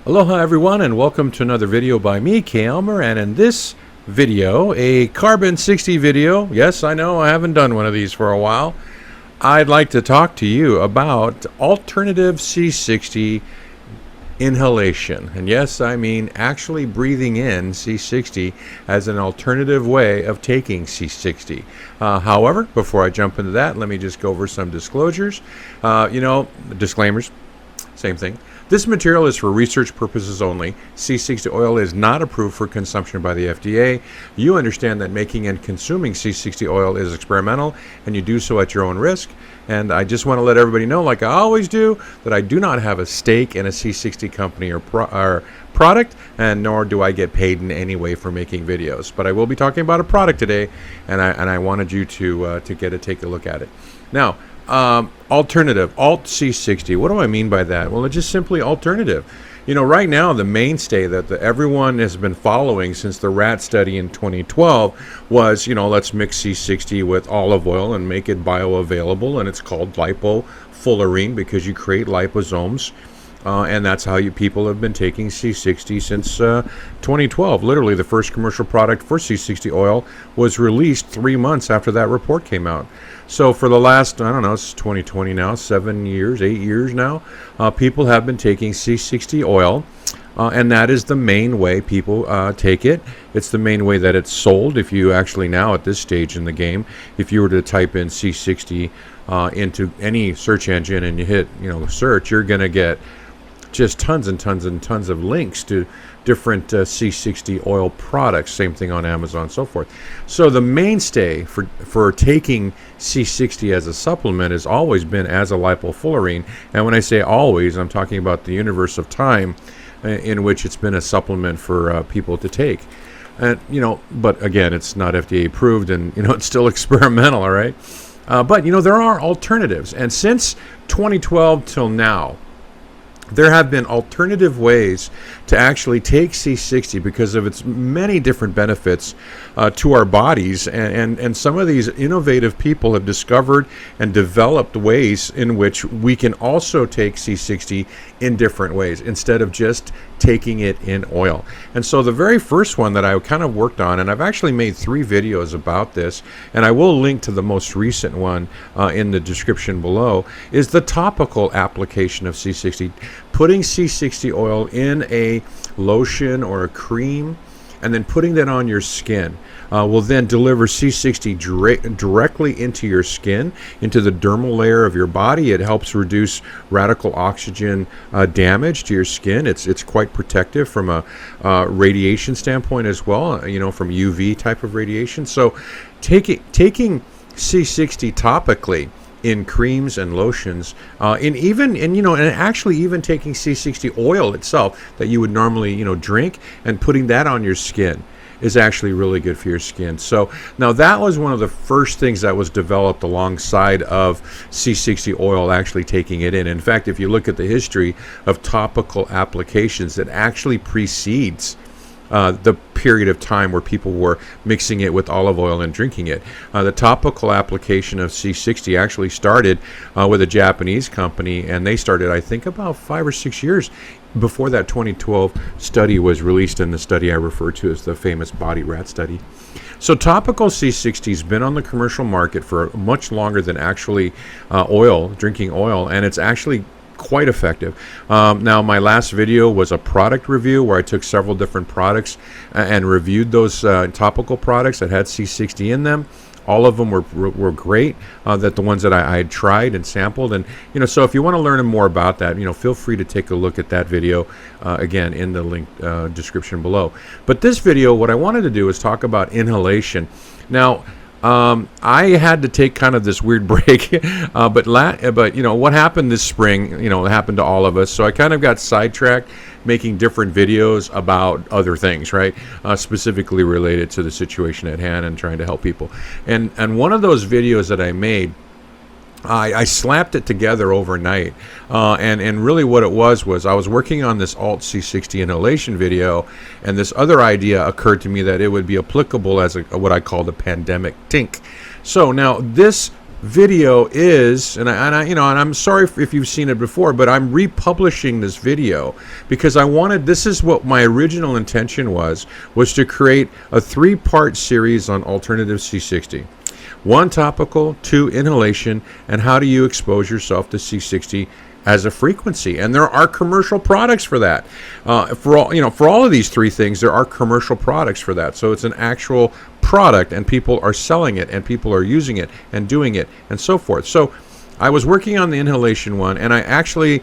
Aloha everyone, and welcome to another video by me, K. Elmer, and in this video, a Carbon 60 video. Yes, I know I haven't done one of these for a while. I'd like to talk to you about alternative C60 inhalation. And yes, I mean actually breathing in C60 as an alternative way of taking C60. However, before I jump into that, let me just go over some disclosures. Disclaimers, same thing. This material is for research purposes only. C60 oil is not approved for consumption by the FDA. You understand that making and consuming C60 oil is experimental, and you do so at your own risk. And I just want to let everybody know, like I always do, that I do not have a stake in a C60 company or product, and nor do I get paid in any way for making videos. But I will be talking about a product today, and I wanted you to take a look at it. Now, alternative, alt C60. What do I mean by that? Well, it's just simply alternative. You know, right now the mainstay that everyone has been following since the rat study in 2012 was, let's mix C60 with olive oil and make it bioavailable, and it's called lipofullerene because you create liposomes. And that's how people have been taking C60 since 2012. Literally, the first commercial product for C60 oil was released 3 months after that report came out. So for the last, I don't know, it's 2020 now, 7 years, 8 years now, people have been taking C60 oil. And that is the main way people take it. It's the main way that it's sold. If you actually now at this stage in the game, if you were to type in C60 into any search engine and you hit, search, you're going to get just tons and tons and tons of links to different C60 oil products. Same thing on Amazon, so forth. So the mainstay for taking C60 as a supplement has always been as a lipofullerene. And when I say always, I'm talking about the universe of time in which it's been a supplement for people to take. And but again, it's not FDA approved, and it's still experimental. All right, but there are alternatives, and since 2012 till now, there have been alternative ways to actually take C60 because of its many different benefits to our bodies. And some of these innovative people have discovered and developed ways in which we can also take C60 in different ways instead of just taking it in oil. And so the very first one that I kind of worked on, and I've actually made 3 videos about this, and I will link to the most recent one in the description below, is the topical application of C60. Putting C60 oil in a lotion or a cream and then putting that on your skin will then deliver C60 directly into your skin, into the dermal layer of your body. It helps reduce radical oxygen damage to your skin. It's quite protective from a radiation standpoint as well, from UV type of radiation. So taking C60 topically in creams and lotions, and actually even taking C60 oil itself that you would normally, drink, and putting that on your skin is actually really good for your skin. So now that was one of the first things that was developed alongside of C60 oil actually taking it in. In fact, if you look at the history of topical applications, it actually precedes the period of time where people were mixing it with olive oil and drinking it. The topical application of C60 actually started with a Japanese company, and they started, I think, about 5 or 6 years before that 2012 study was released, in the study I refer to as the famous body rat study. So topical C60 has been on the commercial market for much longer than actually drinking oil, and it's actually quite effective. Now, my last video was a product review where I took several different products and reviewed those topical products that had C60 in them. All of them were great, that the ones that I had tried and sampled. And, so if you want to learn more about that, feel free to take a look at that video, again, in the link description below. But this video, what I wanted to do is talk about inhalation. Now, I had to take kind of this weird break, but what happened this spring, happened to all of us. So I kind of got sidetracked making different videos about other things, right? Specifically related to the situation at hand and trying to help people. And one of those videos that I made, I slapped it together overnight, and really what it was I was working on this alt C60 inhalation video, and this other idea occurred to me that it would be applicable as what I called a pandemic tink. So now this video is, and I'm sorry if you've seen it before, but I'm republishing this video because I wanted, this is what my original intention was to create a 3-part series on alternative C60. 1 topical, 2 inhalation, and how do you expose yourself to C60 as a frequency. And there are commercial products for that. For all of these 3 things, there are commercial products for that. So it's an actual product, and people are selling it, and people are using it and doing it, and so forth. So I was working on the inhalation one, and I actually,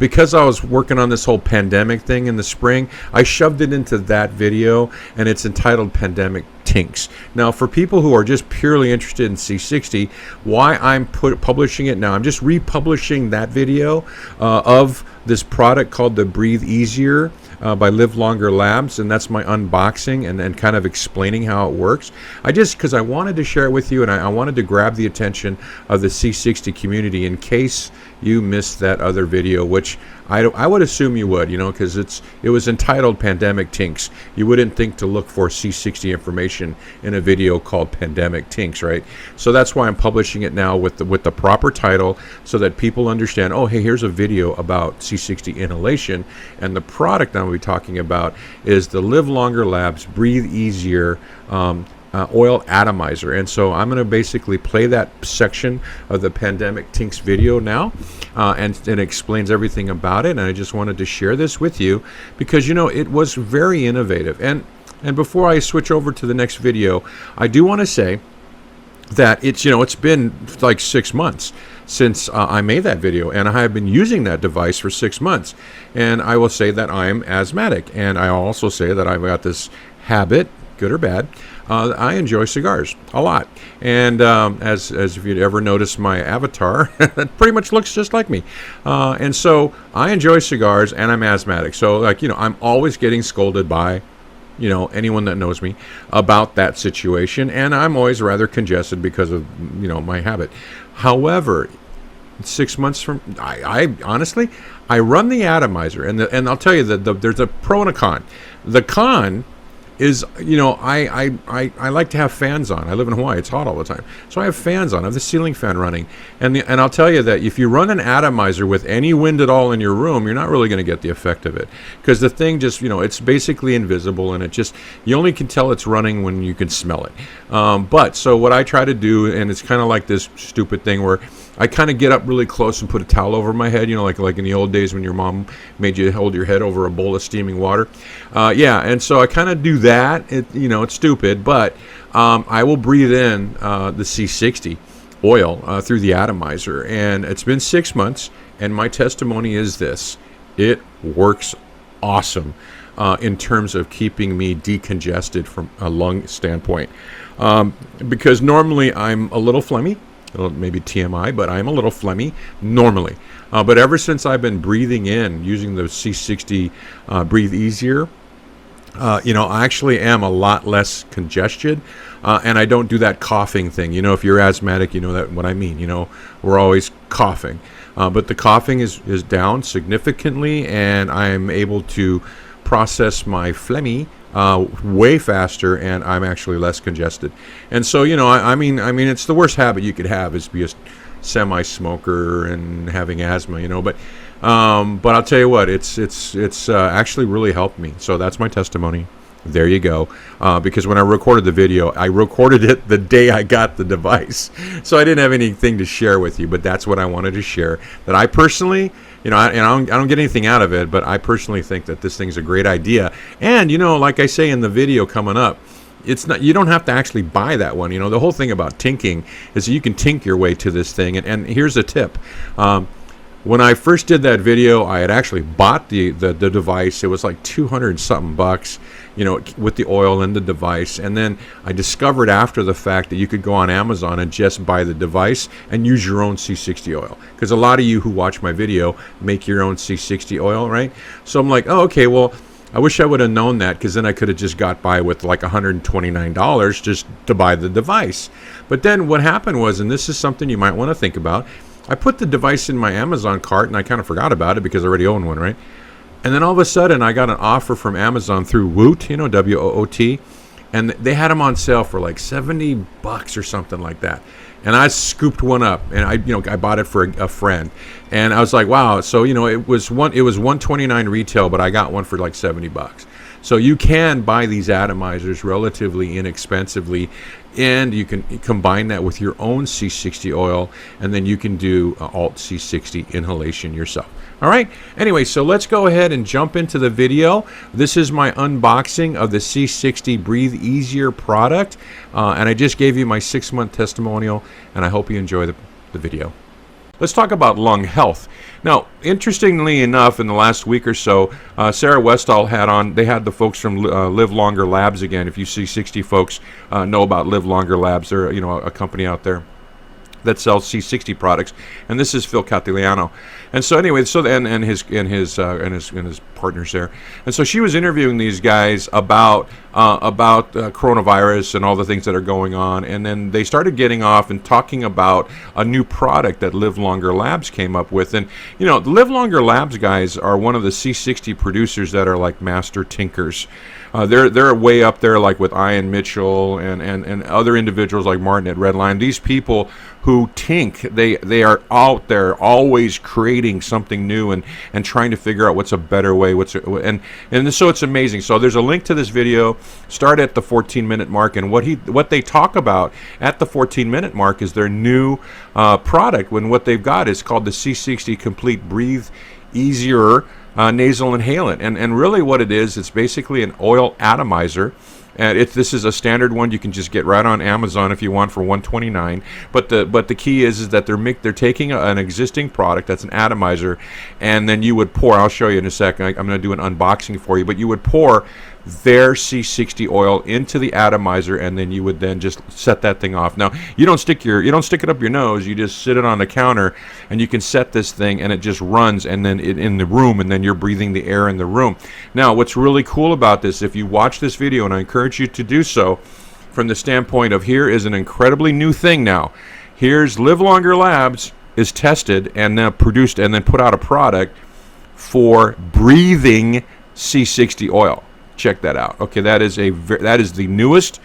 because I was working on this whole pandemic thing in the spring, I shoved it into that video, and it's entitled Pandemic Tinks. Now, for people who are just purely interested in C60, why I'm publishing it now, I'm just republishing that video of this product called the BreathEZR by Live Longer Labs, and that's my unboxing and kind of explaining how it works. Because I wanted to share it with you, and I wanted to grab the attention of the C60 community in case you missed that other video, which I would assume you would, because it was entitled Pandemic Tinks. You wouldn't think to look for C60 information in a video called Pandemic Tinks, right? So that's why I'm publishing it now with the proper title, so that people understand, oh, hey, here's a video about C60 inhalation, and the product I'm going to be talking about is the Live Longer Labs BreathEZR oil atomizer. And so I'm going to basically play that section of the Pandemic Tinks video now, and it explains everything about it. And I just wanted to share this with you because it was very innovative. And before I switch over to the next video, I do want to say that it's been like 6 months since I made that video, and I have been using that device for 6 months. And I will say that I'm asthmatic, and I also say that I've got this habit, good or bad. I enjoy cigars a lot, and as if you'd ever noticed my avatar, that pretty much looks just like me. And so I enjoy cigars, and I'm asthmatic. So I'm always getting scolded by anyone that knows me about that situation, and I'm always rather congested because of my habit. However, 6 months from, I honestly, I run the atomizer, and I'll tell you that there's a pro and a con. The con is, I like to have fans on. I live in Hawaii. It's hot all the time. So I have fans on. I have the ceiling fan running. And I'll tell you that if you run an atomizer with any wind at all in your room, you're not really going to get the effect of it. Because the thing just, it's basically invisible, and you only can tell it's running when you can smell it. But so what I try to do, and it's kind of like this stupid thing where I kind of get up really close and put a towel over my head, like in the old days when your mom made you hold your head over a bowl of steaming water. And so I kind of do that. It's stupid, but I will breathe in the C60 oil through the atomizer, and it's been 6 months, and my testimony is this: it works awesome in terms of keeping me decongested from a lung standpoint, because normally I'm a little phlegmy. Maybe TMI, but I'm a little phlegmy normally. But ever since I've been breathing in using the C60 BreathEZR, I actually am a lot less congested, and I don't do that coughing thing. If you're asthmatic, you know that what I mean. We're always coughing, but the coughing is down significantly, and I'm able to process my phlegmy way faster, and I'm actually less congested. And so I mean it's the worst habit you could have is be a semi-smoker and having asthma, but I'll tell you what, it's actually really helped me. So that's my testimony. There you go. Because when I recorded the video, I recorded it the day I got the device, so I didn't have anything to share with you. But that's what I wanted to share. That I personally, I don't get anything out of it, but I personally think that this thing's a great idea. And like I say in the video coming up, it's not, you don't have to actually buy that one. The whole thing about tinking is that you can tink your way to this thing. And here's a tip. When I first did that video, I had actually bought the device. It was like 200 something bucks, with the oil and the device. And then I discovered after the fact that you could go on Amazon and just buy the device and use your own C60 oil. Because a lot of you who watch my video make your own C60 oil, right? So I'm like, oh, okay, well, I wish I would have known that, because then I could have just got by with like $129 just to buy the device. But then what happened was, and this is something you might want to think about, I put the device in my Amazon cart, and I kind of forgot about it because I already own one, right? And then all of a sudden, I got an offer from Amazon through Woot, W-O-O-T, and they had them on sale for like $70 or something like that. and I scooped one up, and I bought it for a friend, and I was like, wow. So it was $129 retail, but I got one for like $70. So you can buy these atomizers relatively inexpensively, and you can combine that with your own C60 oil, and then you can do alt C60 inhalation yourself. All right. Anyway, so let's go ahead and jump into the video. This is my unboxing of the C60 BreathEZR product, and I just gave you my 6-month testimonial, and I hope you enjoy the video. Let's talk about lung health. Now, interestingly enough, in the last week or so, Sarah Westall had the folks from Live Longer Labs again. If you C60 folks know about Live Longer Labs, they're a company out there that sells C60 products, and this is Phil Catiliano. And so anyway, and his partners there. And so she was interviewing these guys about coronavirus and all the things that are going on, and then they started getting off and talking about a new product that Live Longer Labs came up with. And the Live Longer Labs guys are one of the C60 producers that are like master tinkers. They're way up there, like with Ian Mitchell and other individuals like Martin at Redline. These people who tink, they are out there always creating something new and trying to figure out what's a better way. So it's amazing. So there's a link to this video. Start at the 14-minute mark, and what they talk about at the 14-minute mark is their new product. When what they've got is called the C60 Complete BreathEZR nasal inhalant, and really what it is, it's basically an oil atomizer. And this is a standard one you can just get right on Amazon if you want for $129. But the key is that they're taking an existing product that's an atomizer, and then you would pour. I'll show you in a second. I'm going to do an unboxing for you. But you would pour their C60 oil into the atomizer, and then you would then just set that thing off. Now you don't stick it up your nose. You just sit it on the counter, and you can set this thing, and it just runs, and then in the room, and then you're breathing the air in the room. Now what's really cool about this, if you watch this video, and I encourage you to do so, from the standpoint of here is an incredibly new thing now. Here's Live Longer Labs is tested and then produced and then put out a product for breathing C60 oil. Check that out. Okay, that is the newest,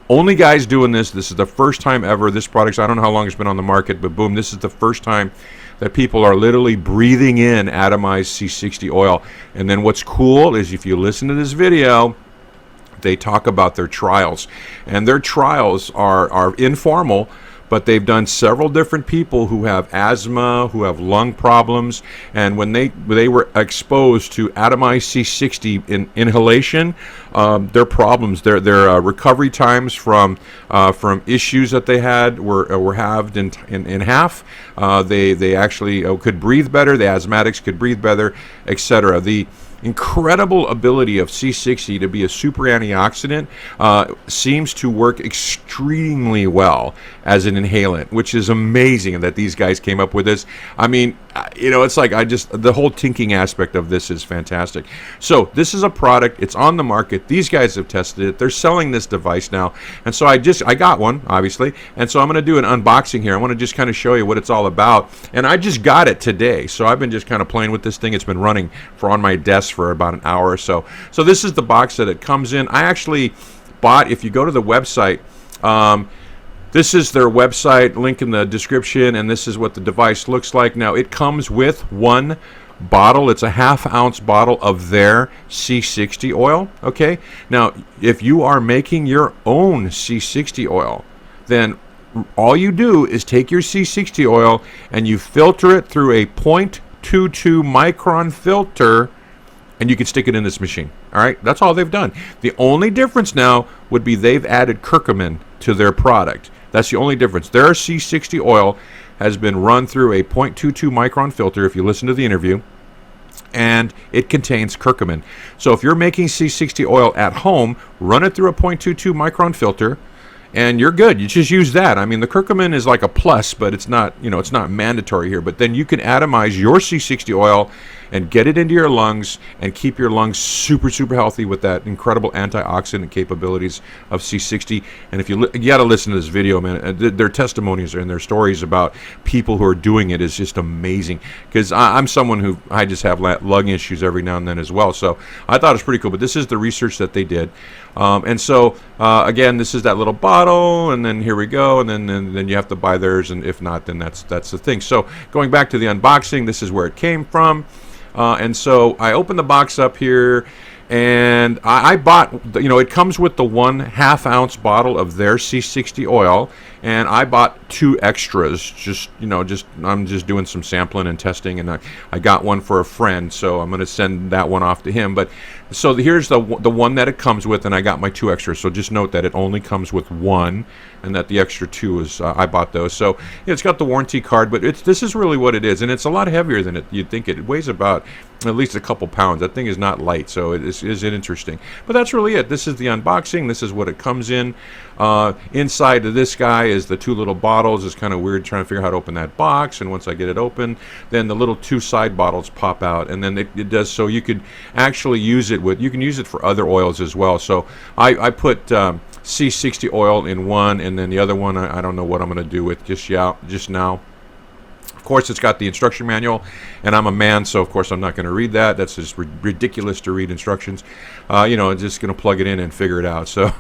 only guys doing this. This is the first time ever. This product, I don't know how long it's been on the market, but boom, this is the first time that people are literally breathing in atomized C60 oil. And then what's cool is if you listen to this video, they talk about their trials, and their trials are informal, but they've done several different people who have asthma, who have lung problems, and when they were exposed to atomized C60 inhalation, their problems, their recovery times from issues that they had were halved in half. They actually could breathe better. The asthmatics could breathe better, etc. The incredible ability of C60 to be a super antioxidant seems to work extremely well as an inhalant, which is amazing that these guys came up with this. I mean, it's like the whole tinking aspect of this is fantastic. So this is a product. It's on the market. These guys have tested it. They're selling this device now, and so I got one, obviously, and so I'm going to do an unboxing here. I want to just kind of show you what it's all about, and I just got it today, so I've been just kind of playing with this thing. It's been running on my desk for about an hour or so. So this is the box that it comes in. I actually bought, if you go to the website, this is their website, link in the description, and this is what the device looks like. Now it comes with one bottle. It's a 1/2 ounce bottle of their C60 oil. Okay, now if you are making your own C60 oil, then all you do is take your C60 oil and you filter it through a 0.22 micron filter, and you can stick it in this machine. All right, that's all they've done. The only difference now would be they've added curcumin to their product. That's the only difference. Their C60 oil has been run through a 0.22 micron filter, if you listen to the interview, and it contains curcumin. So if you're making C60 oil at home, run it through a 0.22 micron filter, and you're good. You just use that. I mean, the curcumin is like a plus, but it's not, it's not mandatory here. But then you can atomize your C60 oil and get it into your lungs and keep your lungs super, super healthy with that incredible antioxidant capabilities of C60. And if you got to listen to this video, man, their testimonies and their stories about people who are doing it is just amazing. Because I'm someone who, I just have lung issues every now and then as well. So I thought it was pretty cool. But this is the research that they did. And so, again, this is that little bottle, and then here we go, and then you have to buy theirs, and if not, then that's the thing. So going back to the unboxing, this is where it came from. And so I opened the box up here, and I bought, it comes with the 1/2 ounce bottle of their C60 oil, and I bought 2 extras. I'm just doing some sampling and testing, and I got one for a friend, so I'm going to send that one off to him. But so here's the one that it comes with, and I got my 2 extras. So just note that it only comes with 1, and that the extra 2 is I bought those. So it's got the warranty card, but this is really what it is, and it's a lot heavier than you'd think. It weighs about at least a couple pounds. That thing is not light, so it is interesting. But that's really it. This is the unboxing. This is what it comes in. Inside of this guy is the 2 little bottles. It's kind of weird trying to figure out how to open that box, and once I get it open, then the little 2 side bottles pop out, and then it does so you could actually use it you can use it for other oils as well. So I put C60 oil in one, and then the other one I don't know what I'm going to do with just now. Of course, it's got the instruction manual, and I'm a man, so of course I'm not going to read that. That's just ridiculous to read instructions. I'm just going to plug it in and figure it out. So,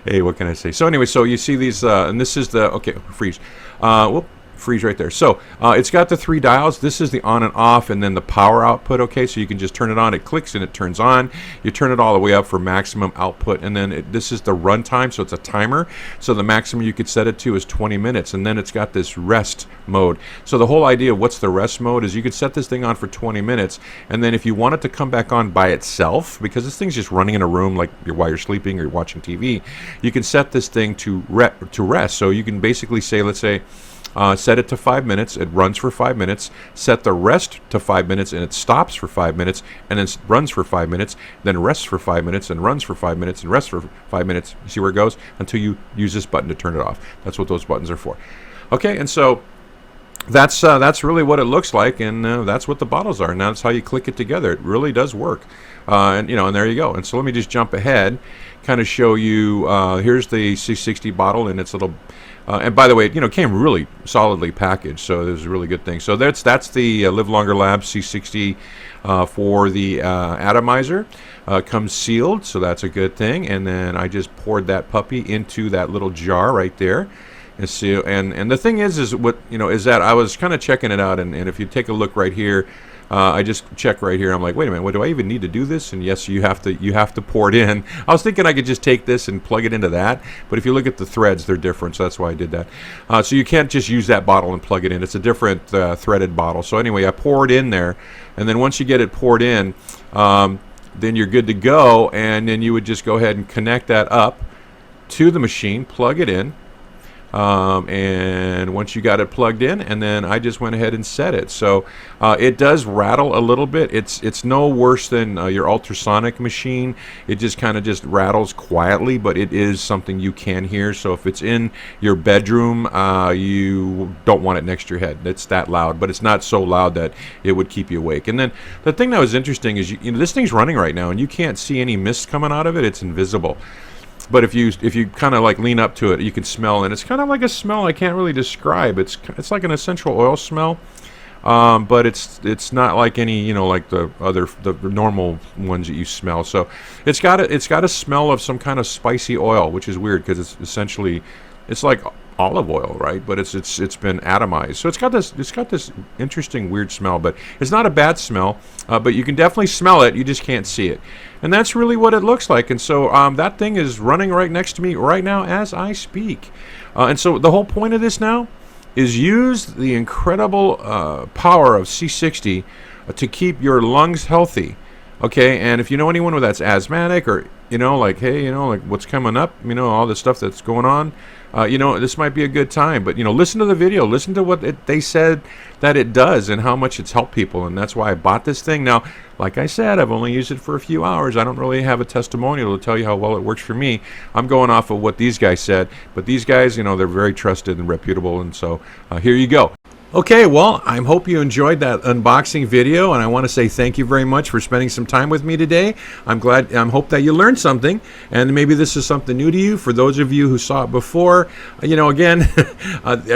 hey, what can I say? So anyway, so you see these, and this is the, okay, freeze. Freeze right there. So it's got the 3 dials. This is the on and off, and then the power output. Okay, so you can just turn it on. It clicks and it turns on. You turn it all the way up for maximum output, and then this is the run time, so it's a timer. So the maximum you could set it to is 20 minutes, and then it's got this rest mode. So the whole idea of what's the rest mode is you could set this thing on for 20 minutes, and then if you want it to come back on by itself, because this thing's just running in a room like while you're sleeping or you're watching TV, you can set this thing to rest. So you can basically say, let's say, set it to 5 minutes, it runs for 5 minutes, set the rest to 5 minutes, and it stops for 5 minutes, and then runs for 5 minutes, then rests for 5 minutes, and runs for 5 minutes, and rests for 5 minutes. You see where it goes? Until you use this button to turn it off. That's what those buttons are for. Okay, and so that's really what it looks like, and that's what the bottles are. Now that's how you click it together. It really does work. And there you go. And so let me just jump ahead, kind of show you, here's the C60 bottle in its little, and by the way, it came really solidly packaged, so it was a really good thing. So that's the Live Longer Labs C60 for the atomizer. Comes sealed, so that's a good thing. And then I just poured that puppy into that little jar right there. And see, and the thing is what is that I was kind of checking it out, and if you take a look right here, I just check right here. I'm like, wait a minute, what, do I even need to do this? And yes, you have to pour it in. I was thinking I could just take this and plug it into that, but if you look at the threads, they're different, so that's why I did that. So you can't just use that bottle and plug it in. It's a different threaded bottle. So anyway, I pour it in there, and then once you get it poured in, then you're good to go. And then you would just go ahead and connect that up to the machine, plug it in. And once you got it plugged in, and then I just went ahead and set it. So it does rattle a little bit. It's no worse than your ultrasonic machine. It just kind of just rattles quietly, but it is something you can hear. So if it's in your bedroom, you don't want it next to your head. It's that loud, but it's not so loud that it would keep you awake. And then the thing that was interesting is this thing's running right now, and you can't see any mist coming out of it. It's invisible. But if you kind of like lean up to it, you can smell, and it's kind of like a smell I can't really describe. It's like an essential oil smell, but it's not like any like the normal ones that you smell. So it's got a smell of some kind of spicy oil, which is weird because it's like olive oil, right? But it's been atomized, so it's got this interesting weird smell, but it's not a bad smell. But you can definitely smell it, you just can't see it, and that's really what it looks like. And so that thing is running right next to me right now as I speak, and so the whole point of this now is use the incredible power of C60 to keep your lungs healthy. Okay, and if you know anyone that's asthmatic, or like, hey, like what's coming up, all the stuff that's going on, this might be a good time. But listen to the video, listen to what they said that it does and how much it's helped people, and that's why I bought this thing. Now, like I said, I've only used it for a few hours. I don't really have a testimonial to tell you how well it works for me. I'm going off of what these guys said, but these guys, they're very trusted and reputable, and so here you go. Okay, well, I hope you enjoyed that unboxing video, and I want to say thank you very much for spending some time with me today. I hope that you learned something, and maybe this is something new to you. For those of you who saw it before, again,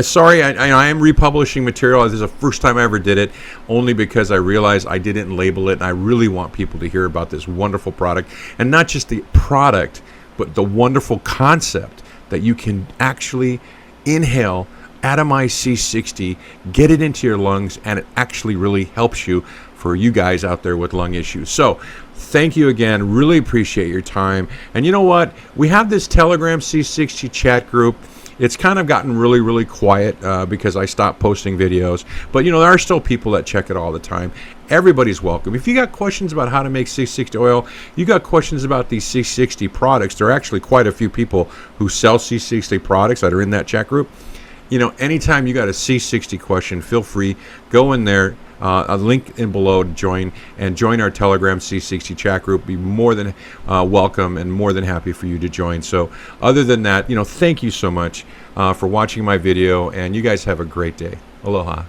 sorry, I am republishing material. This is the first time I ever did it, only because I realized I didn't label it, and I really want people to hear about this wonderful product, and not just the product, but the wonderful concept that you can actually inhale atomized C60, get it into your lungs, and it actually really helps you for you guys out there with lung issues. So thank you again. Really appreciate your time. And you know what? We have this Telegram C60 chat group. It's kind of gotten really, really quiet because I stopped posting videos. But there are still people that check it all the time. Everybody's welcome. If you got questions about how to make C60 oil, you got questions about these C60 products, there are actually quite a few people who sell C60 products that are in that chat group. Anytime you got a C60 question, feel free, go in there, a link in below to join our Telegram C60 chat group. Be more than welcome and more than happy for you to join. So other than that, thank you so much for watching my video, and you guys have a great day. Aloha.